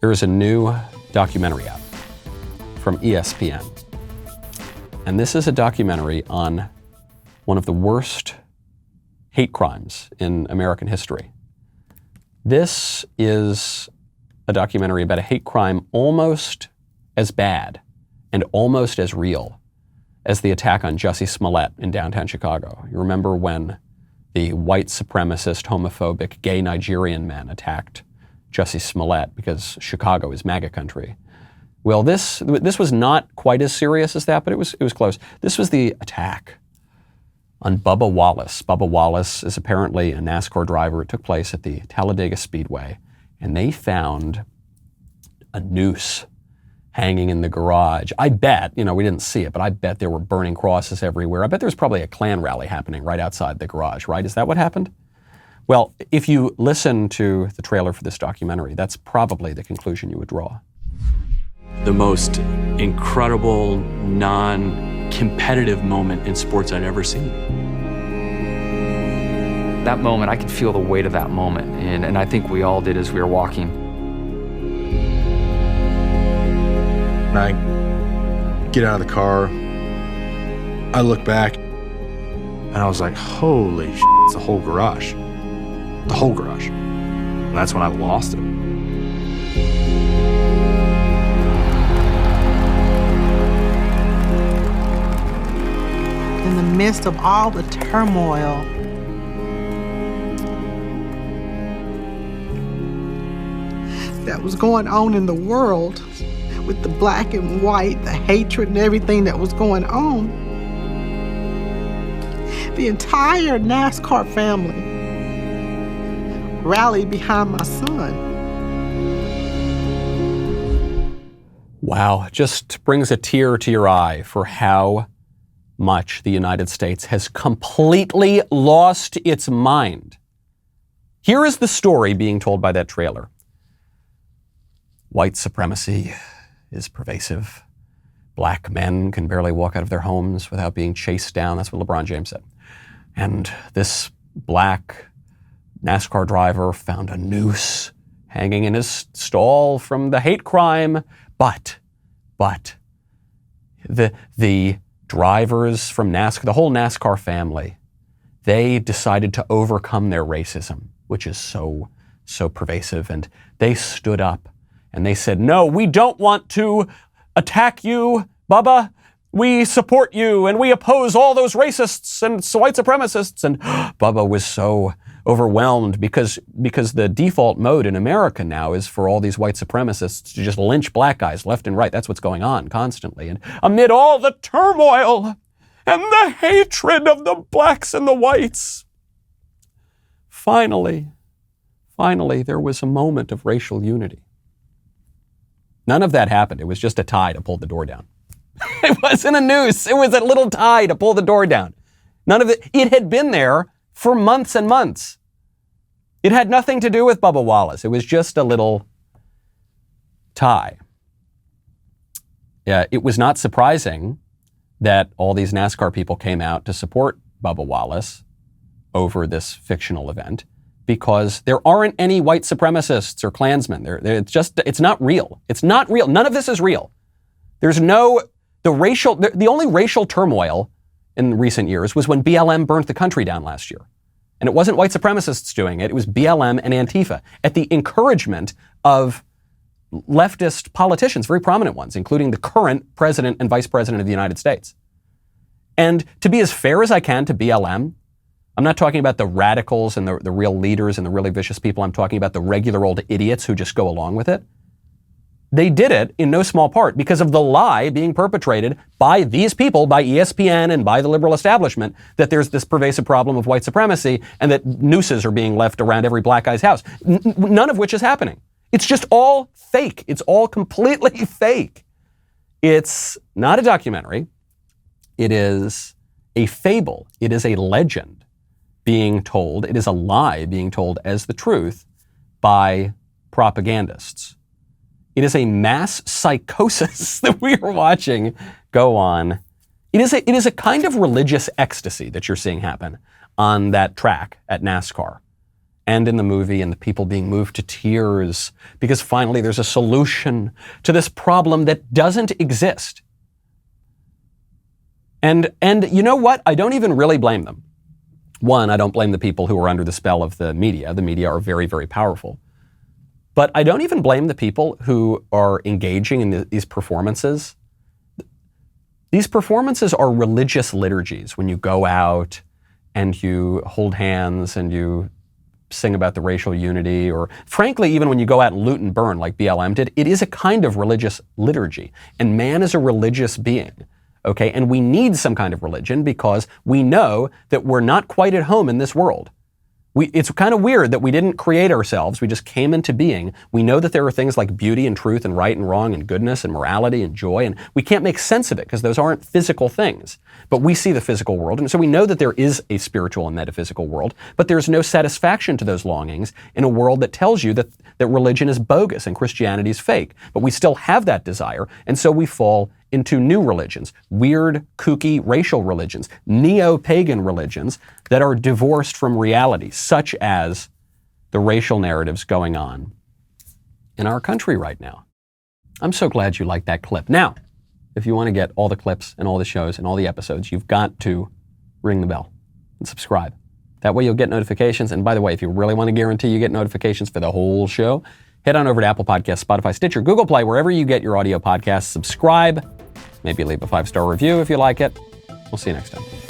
There is a new documentary out from ESPN. And this is a documentary on one of the worst hate crimes in American history. This is a documentary about a hate crime almost as bad and almost as real as the attack on Jussie Smollett in downtown Chicago. You remember when the white supremacist, homophobic, gay Nigerian men attacked Jussie Smollett because Chicago is MAGA country. Well, this was not quite as serious as that, but it was close. This was the attack on Bubba Wallace. Bubba Wallace is apparently a NASCAR driver. It took place at the Talladega Speedway, and they found a noose hanging in the garage. I bet, we didn't see it, but I bet there were burning crosses everywhere. I bet there was probably a Klan rally happening right outside the garage, right? Is that what happened? Well, if you listen to the trailer for this documentary, that's probably the conclusion you would draw. The most incredible, non-competitive moment in sports I'd ever seen. That moment, I could feel the weight of that moment, and I think we all did as we were walking. When I get out of the car, I look back, and I was like, holy shit, it's the whole garage. The whole garage. And that's when I lost it. In the midst of all the turmoil, that was going on in the world, with the black and white, the hatred and everything that was going on, the entire NASCAR family rallied behind my son. Wow, just brings a tear to your eye for how much the United States has completely lost its mind. Here is the story being told by that trailer. White supremacy is pervasive. Black men can barely walk out of their homes without being chased down. That's what LeBron James said. And this black NASCAR driver found a noose hanging in his stall from the hate crime. But the drivers from NASCAR, the whole NASCAR family, they decided to overcome their racism, which is so pervasive. And they stood up and they said, no, we don't want to attack you, Bubba. We support you and we oppose all those racists and white supremacists. And Bubba was so overwhelmed because the default mode in America now is for all these white supremacists to just lynch black guys left and right. That's what's going on constantly. And amid all the turmoil and the hatred of the blacks and the whites, finally, there was a moment of racial unity. None of that happened. It was just a tie to pull the door down. It wasn't a noose. It was a little tie to pull the door down. None of it. It had been there for months and months. It had nothing to do with Bubba Wallace. It was just a little tie. Yeah, it was not surprising that all these NASCAR people came out to support Bubba Wallace over this fictional event, because there aren't any white supremacists or Klansmen. It's not real. It's not real. None of this is real. The only racial turmoil in recent years was when BLM burnt the country down last year. And it wasn't white supremacists doing it. It was BLM and Antifa at the encouragement of leftist politicians, very prominent ones, including the current president and vice president of the United States. And to be as fair as I can to BLM, I'm not talking about the radicals and the real leaders and the really vicious people. I'm talking about the regular old idiots who just go along with it. They did it in no small part because of the lie being perpetrated by these people, by ESPN and by the liberal establishment, that there's this pervasive problem of white supremacy and that nooses are being left around every black guy's house. None of which is happening. It's just all fake. It's all completely fake. It's not a documentary. It is a fable. It is a legend being told. It is a lie being told as the truth by propagandists. It is a mass psychosis that we are watching go on. It is a kind of religious ecstasy that you're seeing happen on that track at NASCAR. and in the movie, and the people being moved to tears because finally there's a solution to this problem that doesn't exist. And you know what? I don't even really blame them. One, I don't blame the people who are under the spell of the media. The media are very, very powerful. But I don't even blame the people who are engaging in these performances. These performances are religious liturgies when you go out and you hold hands and you sing about the racial unity, or frankly, even when you go out and loot and burn like BLM did, it is a kind of religious liturgy. And man is a religious being, okay? And we need some kind of religion because we know that we're not quite at home in this world. It's kind of weird that we didn't create ourselves. We just came into being. We know that there are things like beauty and truth and right and wrong and goodness and morality and joy, and we can't make sense of it because those aren't physical things. But we see the physical world, and so we know that there is a spiritual and metaphysical world, but there's no satisfaction to those longings in a world that tells you that religion is bogus and Christianity is fake. But we still have that desire, and so we fall into new religions, weird, kooky racial religions, neo-pagan religions that are divorced from reality, such as the racial narratives going on in our country right now. I'm so glad you liked that clip. Now, if you want to get all the clips and all the shows and all the episodes, you've got to ring the bell and subscribe. That way you'll get notifications. And by the way, if you really want to guarantee you get notifications for the whole show, head on over to Apple Podcasts, Spotify, Stitcher, Google Play, wherever you get your audio podcasts. Subscribe. Maybe leave a 5-star review if you like it. We'll see you next time.